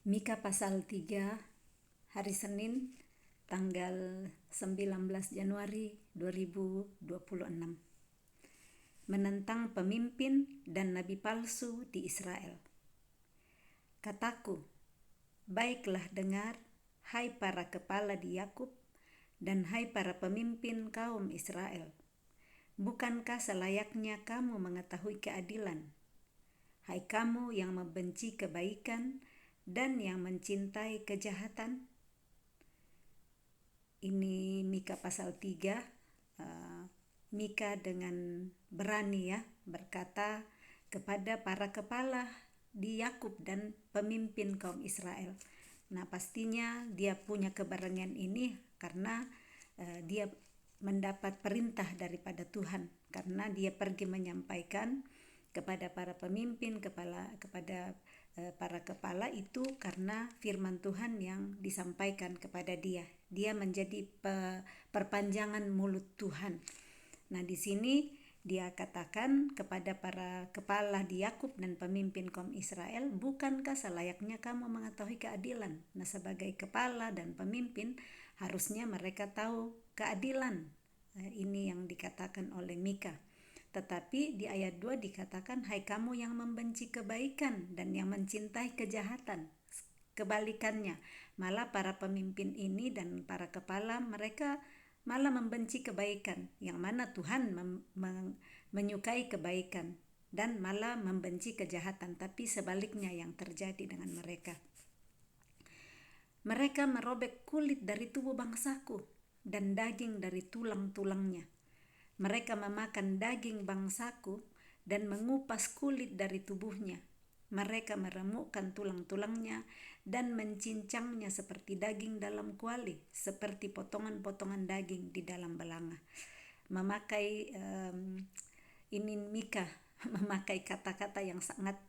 Mika pasal 3 hari Senin tanggal 19 Januari 2026. Menentang pemimpin dan nabi palsu di Israel. Kataku, baiklah dengar, hai para kepala di Yakub dan hai para pemimpin kaum Israel. Bukankah selayaknya kamu mengetahui keadilan? Hai kamu yang membenci kebaikan dan yang mencintai kejahatan. Ini Mika pasal 3. Mika dengan berani berkata kepada para kepala di Yakub dan pemimpin kaum Israel. Nah, pastinya dia punya keberanian ini karena dia mendapat perintah daripada Tuhan, karena dia pergi menyampaikan kepada para pemimpin, kepada para kepala itu karena firman Tuhan yang disampaikan kepada dia. Dia menjadi perpanjangan mulut Tuhan. Nah, di sini dia katakan kepada para kepala di Yakub dan pemimpin kaum Israel, bukankah selayaknya kamu mengetahui keadilan? Nah, sebagai kepala dan pemimpin harusnya mereka tahu keadilan. Ini yang dikatakan oleh Mika. Tetapi di ayat 2 dikatakan, hai kamu yang membenci kebaikan dan yang mencintai kejahatan. Kebalikannya, malah para pemimpin ini dan para kepala mereka malah membenci kebaikan, yang mana Tuhan menyukai kebaikan, dan malah membenci kejahatan. Tapi sebaliknya yang terjadi dengan mereka. Mereka merobek kulit dari tubuh bangsaku dan daging dari tulang-tulangnya. Mereka memakan daging bangsaku dan mengupas kulit dari tubuhnya. Mereka meremukkan tulang-tulangnya dan mencincangnya seperti daging dalam kuali, seperti potongan-potongan daging di dalam belanga. Memakai ini Mika memakai kata-kata yang sangat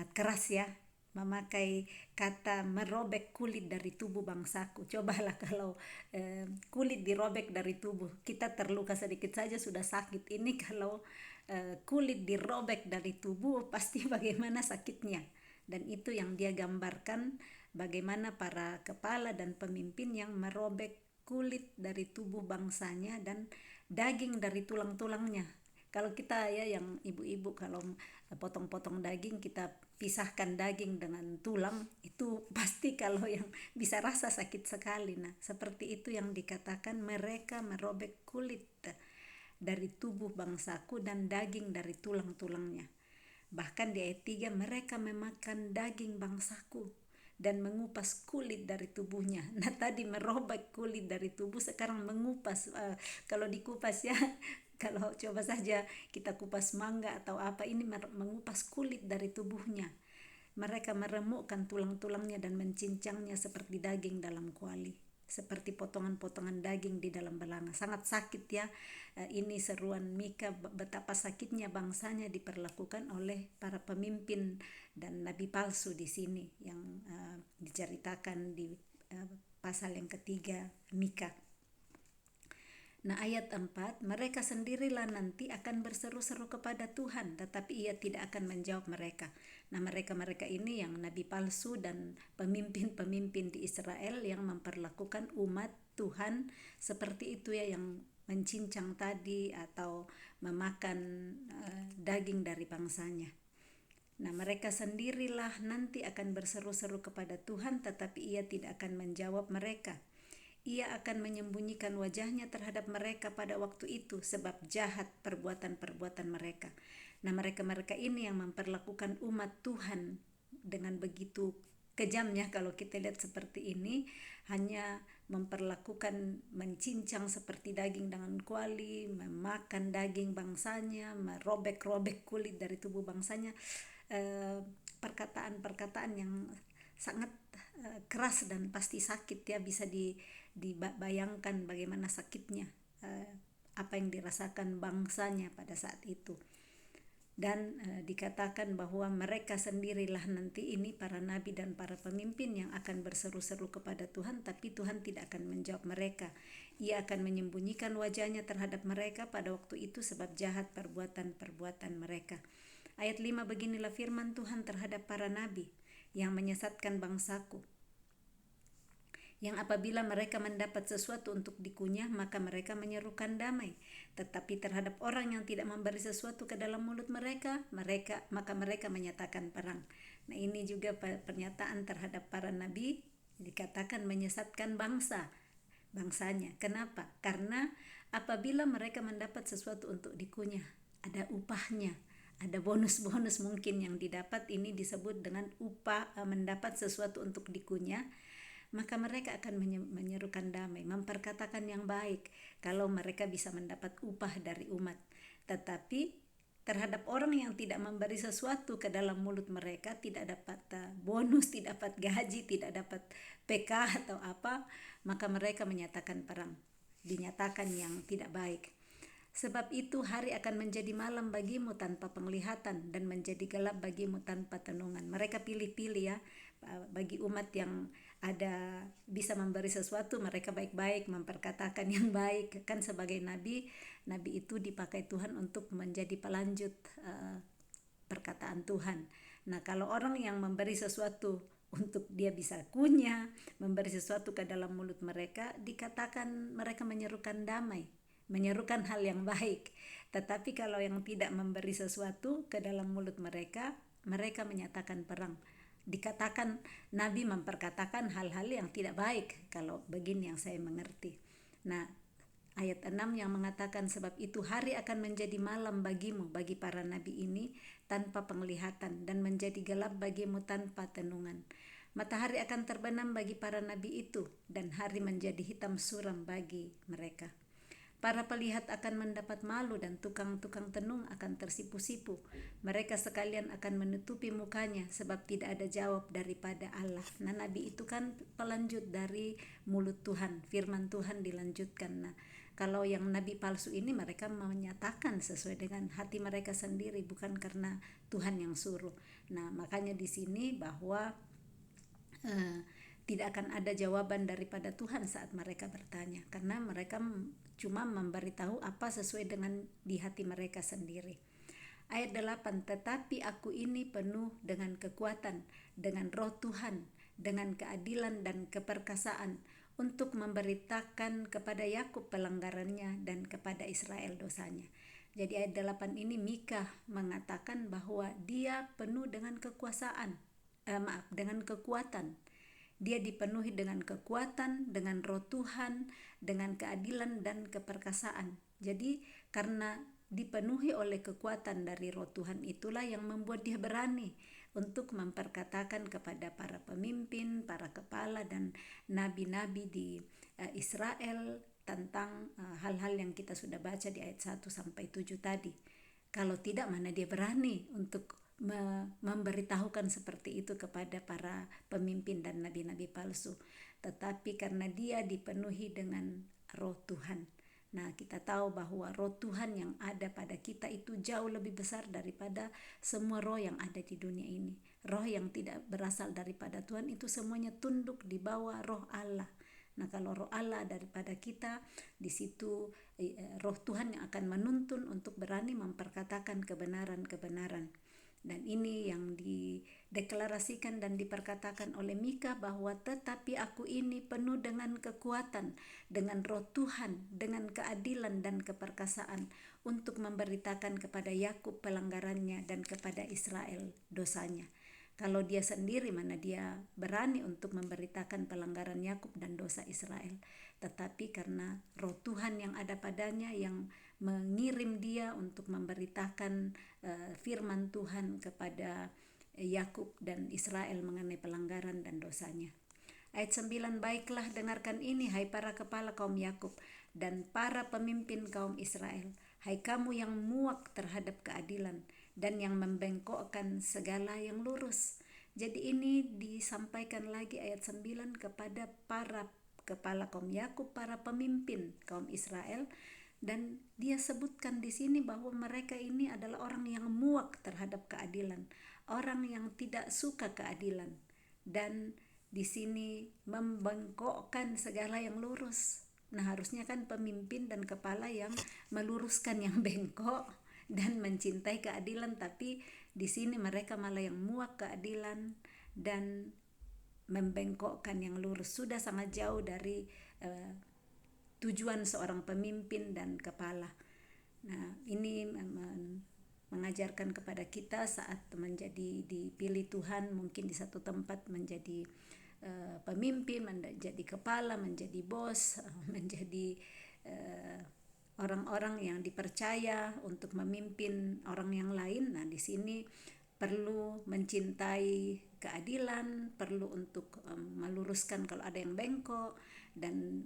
keras memakai kata merobek kulit dari tubuh bangsaku. Cobalah kalau kulit dirobek dari tubuh, kita terluka sedikit saja sudah sakit. Ini kalau kulit dirobek dari tubuh, pasti bagaimana sakitnya. Dan itu yang dia gambarkan, bagaimana para kepala dan pemimpin yang merobek kulit dari tubuh bangsanya dan daging dari tulang-tulangnya. Kalau kita yang ibu-ibu, kalau potong-potong daging, kita pisahkan daging dengan tulang, itu pasti kalau yang bisa rasa sakit sekali. Nah, seperti itu yang dikatakan, mereka merobek kulit dari tubuh bangsaku dan daging dari tulang-tulangnya. Bahkan di ayat 3, mereka memakan daging bangsaku dan mengupas kulit dari tubuhnya. Nah, tadi merobek kulit dari tubuh, sekarang mengupas. Kalau dikupas kalau coba saja kita kupas mangga atau apa, ini mengupas kulit dari tubuhnya. Mereka meremukkan tulang-tulangnya dan mencincangnya seperti daging dalam kuali, seperti potongan-potongan daging di dalam belanga. Sangat sakit ini seruan Mika, betapa sakitnya bangsanya diperlakukan oleh para pemimpin dan nabi palsu di sini yang diceritakan di pasal yang ketiga Mika. Nah, ayat 4, mereka sendirilah nanti akan berseru-seru kepada Tuhan, tetapi ia tidak akan menjawab mereka. Nah, mereka ini yang nabi palsu dan pemimpin-pemimpin di Israel yang memperlakukan umat Tuhan seperti itu yang mencincang tadi atau memakan daging dari bangsanya. Nah, mereka sendirilah nanti akan berseru-seru kepada Tuhan, tetapi ia tidak akan menjawab mereka. Ia akan menyembunyikan wajahnya terhadap mereka pada waktu itu, sebab jahat perbuatan-perbuatan mereka. Nah, mereka ini yang memperlakukan umat Tuhan dengan begitu kejamnya. Kalau kita lihat seperti ini, hanya memperlakukan, mencincang seperti daging dengan kuali, memakan daging bangsanya, merobek-robek kulit dari tubuh bangsanya. Perkataan-perkataan yang sangat keras dan pasti sakit bisa dibayangkan bagaimana sakitnya apa yang dirasakan bangsanya pada saat itu. Dan dikatakan bahwa mereka sendirilah nanti ini para nabi dan para pemimpin yang akan berseru-seru kepada Tuhan, tapi Tuhan tidak akan menjawab mereka. Ia akan menyembunyikan wajahnya terhadap mereka pada waktu itu, sebab jahat perbuatan-perbuatan mereka. Ayat 5, beginilah firman Tuhan terhadap para nabi. yang menyesatkan bangsaku, yang apabila mereka mendapat sesuatu untuk dikunyah, maka mereka menyerukan damai. Tetapi terhadap orang yang tidak memberi sesuatu ke dalam mulut mereka, maka mereka menyatakan perang. Nah, ini juga pernyataan terhadap para nabi, dikatakan menyesatkan bangsanya. Kenapa? Karena apabila mereka mendapat sesuatu untuk dikunyah, ada upahnya, ada bonus-bonus mungkin yang didapat, ini disebut dengan upah, mendapat sesuatu untuk dikunyah, maka mereka akan menyerukan damai, memperkatakan yang baik kalau mereka bisa mendapat upah dari umat. Tetapi terhadap orang yang tidak memberi sesuatu ke dalam mulut mereka, tidak dapat bonus, tidak dapat gaji, tidak dapat PK atau apa, maka mereka menyatakan perang, dinyatakan yang tidak baik. Sebab itu hari akan menjadi malam bagimu tanpa penglihatan, dan menjadi gelap bagimu tanpa tenungan. Mereka pilih-pilih ya, bagi umat yang ada bisa memberi sesuatu, mereka baik-baik memperkatakan yang baik. Kan sebagai nabi itu dipakai Tuhan untuk menjadi pelanjut perkataan Tuhan. Nah, kalau orang yang memberi sesuatu untuk dia bisa kunyah, memberi sesuatu ke dalam mulut mereka, dikatakan mereka menyerukan damai, menyerukan hal yang baik. Tetapi kalau yang tidak memberi sesuatu ke dalam mulut mereka, mereka menyatakan perang. Dikatakan nabi memperkatakan hal-hal yang tidak baik, kalau begini yang saya mengerti. Nah, ayat 6 yang mengatakan, sebab itu hari akan menjadi malam bagimu, bagi para nabi ini, tanpa penglihatan, dan menjadi gelap bagimu tanpa tenungan. Matahari akan terbenam bagi para nabi itu, dan hari menjadi hitam suram bagi mereka. Para pelihat akan mendapat malu, dan tukang-tukang tenung akan tersipu-sipu. Mereka sekalian akan menutupi mukanya, sebab tidak ada jawab daripada Allah. Nah, nabi itu kan pelanjut dari mulut Tuhan, firman Tuhan dilanjutkan. Nah, kalau yang nabi palsu ini, mereka menyatakan sesuai dengan hati mereka sendiri, bukan karena Tuhan yang suruh. Nah, makanya di sini bahwa tidak akan ada jawaban daripada Tuhan saat mereka bertanya, karena mereka cuma memberitahu apa sesuai dengan di hati mereka sendiri. Ayat 8, tetapi aku ini penuh dengan kekuatan, dengan roh Tuhan, dengan keadilan dan keperkasaan, untuk memberitakan kepada Yakub pelanggarannya dan kepada Israel dosanya. Jadi ayat 8 ini Mika mengatakan bahwa dia penuh dengan dengan kekuatan. Dia dipenuhi dengan kekuatan, dengan roh Tuhan, dengan keadilan dan keperkasaan. Jadi karena dipenuhi oleh kekuatan dari roh Tuhan, itulah yang membuat dia berani untuk memperkatakan kepada para pemimpin, para kepala dan nabi-nabi di Israel tentang hal-hal yang kita sudah baca di ayat 1 sampai 7 tadi. Kalau tidak, mana dia berani untuk memberitahukan seperti itu kepada para pemimpin dan nabi-nabi palsu. Tetapi karena dia dipenuhi dengan roh Tuhan. Nah, kita tahu bahwa roh Tuhan yang ada pada kita itu jauh lebih besar daripada semua roh yang ada di dunia ini. Roh yang tidak berasal daripada Tuhan itu semuanya tunduk di bawah roh Allah. Nah, kalau roh Allah daripada kita, di situ roh Tuhan yang akan menuntun untuk berani memperkatakan kebenaran-kebenaran. Dan ini yang dideklarasikan dan diperkatakan oleh Mika, bahwa tetapi aku ini penuh dengan kekuatan, dengan roh Tuhan, dengan keadilan dan keperkasaan, untuk memberitakan kepada Yakub pelanggarannya dan kepada Israel dosanya. Kalau dia sendiri, mana dia berani untuk memberitakan pelanggaran Yakub dan dosa Israel. Tetapi karena roh Tuhan yang ada padanya, yang mengirim dia untuk memberitakan firman Tuhan kepada Yakub dan Israel mengenai pelanggaran dan dosanya. Ayat 9, baiklah dengarkan ini, hai para kepala kaum Yakub dan para pemimpin kaum Israel, hai kamu yang muak terhadap keadilan dan yang membengkokkan segala yang lurus. Jadi ini disampaikan lagi ayat 9 kepada para kepala kaum Yakub, para pemimpin kaum Israel. Dan dia sebutkan di sini bahwa mereka ini adalah orang yang muak terhadap keadilan, orang yang tidak suka keadilan, dan di sini membengkokkan segala yang lurus. Nah, harusnya kan pemimpin dan kepala yang meluruskan yang bengkok dan mencintai keadilan, tapi di sini mereka malah yang muak keadilan dan membengkokkan yang lurus. Sudah sangat jauh dari tujuan seorang pemimpin dan kepala. Nah, ini mengajarkan kepada kita saat menjadi dipilih Tuhan, mungkin di satu tempat menjadi pemimpin, menjadi kepala, menjadi bos, menjadi orang-orang yang dipercaya untuk memimpin orang yang lain. Nah, di sini perlu mencintai keadilan, perlu untuk meluruskan kalau ada yang bengkok, dan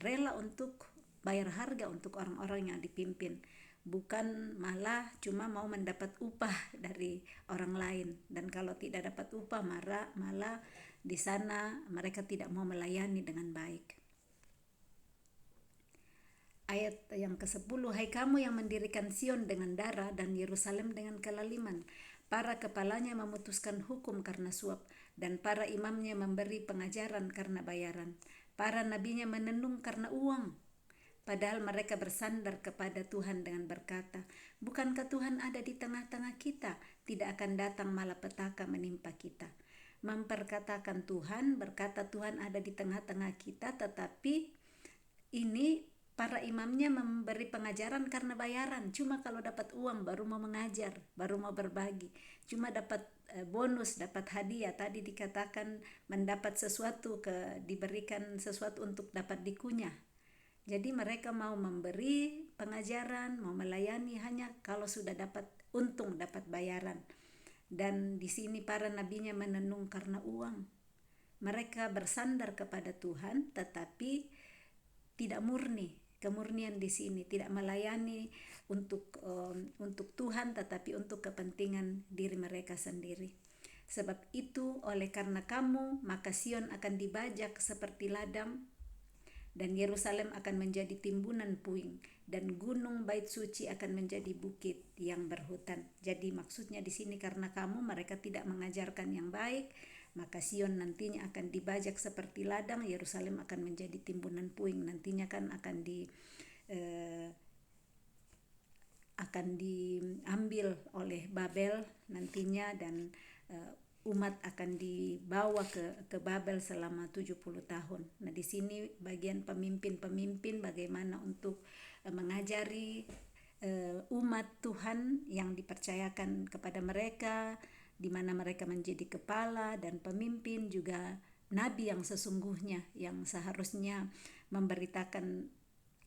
rela untuk bayar harga untuk orang-orang yang dipimpin, bukan malah cuma mau mendapat upah dari orang lain. Dan kalau tidak dapat upah malah di sana mereka tidak mau melayani dengan baik. Ayat yang ke-10, hai kamu yang mendirikan Sion dengan darah dan Yerusalem dengan kelaliman. Para kepalanya memutuskan hukum karena suap, dan para imamnya memberi pengajaran karena bayaran. Para nabinya menenung karena uang, padahal mereka bersandar kepada Tuhan dengan berkata, bukankah Tuhan ada di tengah-tengah kita? Tidak akan datang malapetaka menimpa kita. Memperkatakan Tuhan, berkata Tuhan ada di tengah-tengah kita, tetapi ini para imamnya memberi pengajaran karena bayaran. Cuma kalau dapat uang baru mau mengajar, baru mau berbagi. Cuma dapat bonus, dapat hadiah. Tadi dikatakan mendapat sesuatu, diberikan sesuatu untuk dapat dikunyah. Jadi mereka mau memberi pengajaran, mau melayani hanya kalau sudah dapat untung, dapat bayaran. Dan di sini para nabinya menenung karena uang. Mereka bersandar kepada Tuhan, tetapi tidak murni. Kemurnian di sini tidak melayani untuk Tuhan, tetapi untuk kepentingan diri mereka sendiri. Sebab itu, oleh karena kamu, maka Sion akan dibajak seperti ladang, dan Yerusalem akan menjadi timbunan puing, dan gunung bait suci akan menjadi bukit yang berhutan. Jadi maksudnya di sini karena kamu, mereka tidak mengajarkan yang baik, maka Sion nantinya akan dibajak seperti ladang, Yerusalem akan menjadi timbunan puing. Nantinya kan akan diambil oleh Babel nantinya, dan umat akan dibawa ke Babel selama 70 tahun. Nah, di sini bagian pemimpin-pemimpin bagaimana untuk mengajari umat Tuhan yang dipercayakan kepada mereka, di mana mereka menjadi kepala dan pemimpin, juga nabi yang sesungguhnya yang seharusnya memberitakan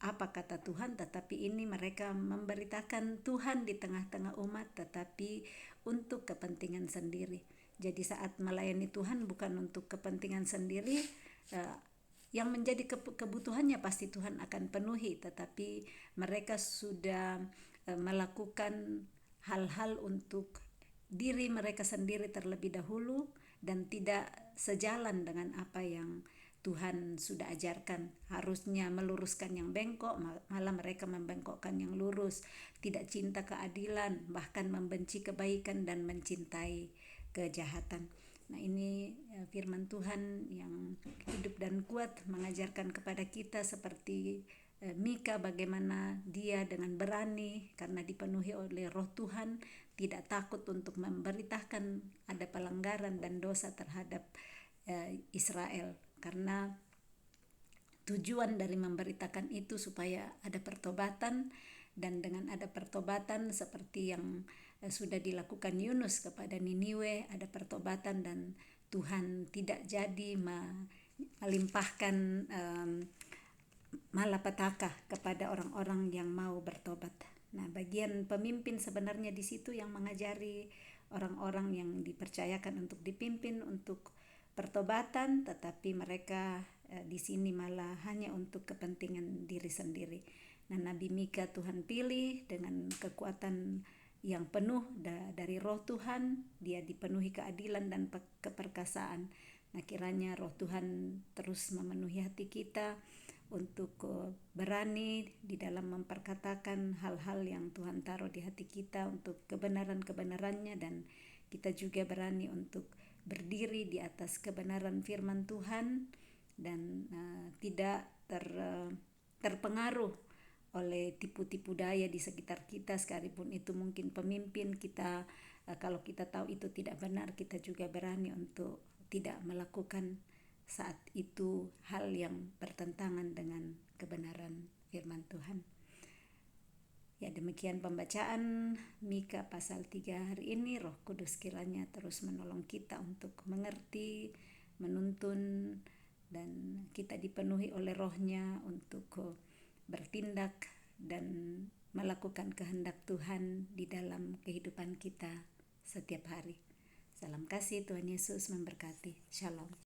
apa kata Tuhan, tetapi ini mereka memberitakan Tuhan di tengah-tengah umat, tetapi untuk kepentingan sendiri. Jadi saat melayani Tuhan bukan untuk kepentingan sendiri, yang menjadi kebutuhannya pasti Tuhan akan penuhi, tetapi mereka sudah melakukan hal-hal untuk diri mereka sendiri terlebih dahulu, dan tidak sejalan dengan apa yang Tuhan sudah ajarkan. Harusnya meluruskan yang bengkok, malah mereka membengkokkan yang lurus. Tidak cinta keadilan, bahkan membenci kebaikan dan mencintai kejahatan. Nah, ini firman Tuhan yang hidup dan kuat, mengajarkan kepada kita seperti Mika, bagaimana dia dengan berani karena dipenuhi oleh Roh Tuhan, tidak takut untuk memberitakan ada pelanggaran dan dosa terhadap Israel, karena tujuan dari memberitakan itu supaya ada pertobatan. Dan dengan ada pertobatan seperti yang sudah dilakukan Yunus kepada Niniwe, ada pertobatan, dan Tuhan tidak jadi melimpahkan malapetaka kepada orang-orang yang mau bertobat. Nah, bagian pemimpin sebenarnya di situ yang mengajari orang-orang yang dipercayakan untuk dipimpin untuk pertobatan, tetapi mereka di sini malah hanya untuk kepentingan diri sendiri. Nah, Nabi Mika Tuhan pilih dengan kekuatan yang penuh dari Roh Tuhan. Dia dipenuhi keadilan dan keperkasaan. Nah, kiranya Roh Tuhan terus memenuhi hati kita untuk berani di dalam memperkatakan hal-hal yang Tuhan taruh di hati kita untuk kebenaran-kebenarannya, dan kita juga berani untuk berdiri di atas kebenaran firman Tuhan, dan tidak terpengaruh oleh tipu-tipu daya di sekitar kita, sekalipun itu mungkin pemimpin kita. Kalau kita tahu itu tidak benar, kita juga berani untuk tidak melakukan saat itu hal yang bertentangan dengan kebenaran firman Tuhan. Ya, demikian pembacaan Mika pasal 3 hari ini. Roh Kudus kiranya terus menolong kita untuk mengerti, menuntun, dan kita dipenuhi oleh Roh-Nya untuk bertindak dan melakukan kehendak Tuhan di dalam kehidupan kita setiap hari. Salam kasih, Tuhan Yesus memberkati. Shalom.